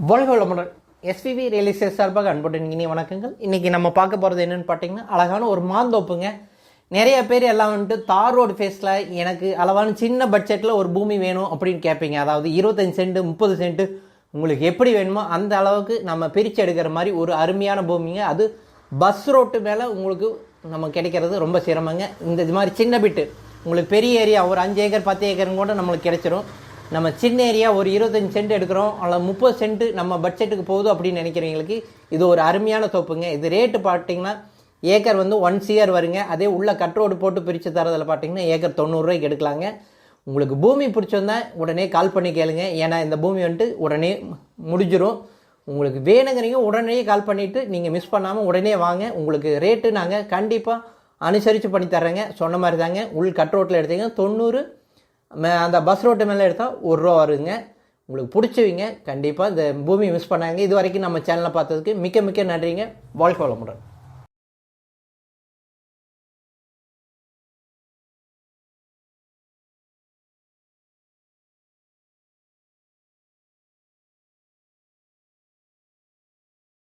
வாழ்க வளமுடன். SPB real estate சார்பாக அன்புடன் இனிய வணக்கங்கள். இன்றைக்கி நம்ம பார்க்க போகிறது என்னென்னு பார்த்தீங்கன்னா, அழகான ஒரு மாந்தோப்புங்க. நிறைய பேர் எல்லாம் வந்துட்டு தார் ரோடு ஃபேஸில் எனக்கு அளவான சின்ன பட்ஜெட்டில் ஒரு பூமி வேணும் அப்படின்னு கேட்பீங்க. அதாவது 25 சென்ட் 30 சென்ட் உங்களுக்கு எப்படி வேணுமோ அந்த அளவுக்கு நம்ம பிரித்து எடுக்கிற மாதிரி ஒரு அருமையான பூமிங்க. அது பஸ் ரோட்டு மேலே உங்களுக்கு நம்ம கிடைக்கிறது ரொம்ப சிரமங்க. இந்த மாதிரி சின்ன பிட்டு உங்களுக்கு பெரிய ஏரியா ஒரு 5 ஏக்கர் 10 ஏக்கருன்னு கூட நம்மளுக்கு கிடைச்சிரும். நம்ம சின்ன ஏரியா ஒரு 25 சென்ட் எடுக்கிறோம், அல்ல 30 சென்ட் நம்ம பட்ஜெட்டுக்கு போகுது அப்படின்னு நினைக்கிறவங்களுக்கு இது ஒரு அருமையான தோப்புங்க. இது ரேட்டு பார்த்தீங்கன்னா ஏக்கர் வந்து 1 CR வருங்க. அதே உள்ள கட்ரோடு போட்டு பிரித்து தரதில் பார்த்தீங்கன்னா ஏக்கர் 90 ரூபாய்க்கு எடுக்கலாங்க. உங்களுக்கு பூமி பிடிச்சிருந்தா உடனே கால் பண்ணி கேளுங்க. ஏன்னா இந்த பூமி வந்துட்டு உடனே முடிஞ்சிடும். உங்களுக்கு வேணுங்கிறீங்க உடனே கால் பண்ணிவிட்டு நீங்கள் மிஸ் பண்ணாமல் உடனே வாங்க. உங்களுக்கு ரேட்டு நாங்கள் கண்டிப்பாக அனுசரித்து பண்ணி தர்றேங்க. சொன்ன மாதிரி தாங்க. உள் கட்ரோட்டில் எடுத்தீங்க 90, அந்த பஸ் ரோட்டு மேலே எடுத்தால் 1 ரூபா வருங்க. உங்களுக்கு பிடிச்சவங்க கண்டிப்பாக இந்த பூமி மிஸ் பண்ணாங்க. இது வரைக்கும் நம்ம சேனலை பார்த்ததுக்கு மிக்க மிக்க நன்றிங்க. வாழ்க வளமுடன்.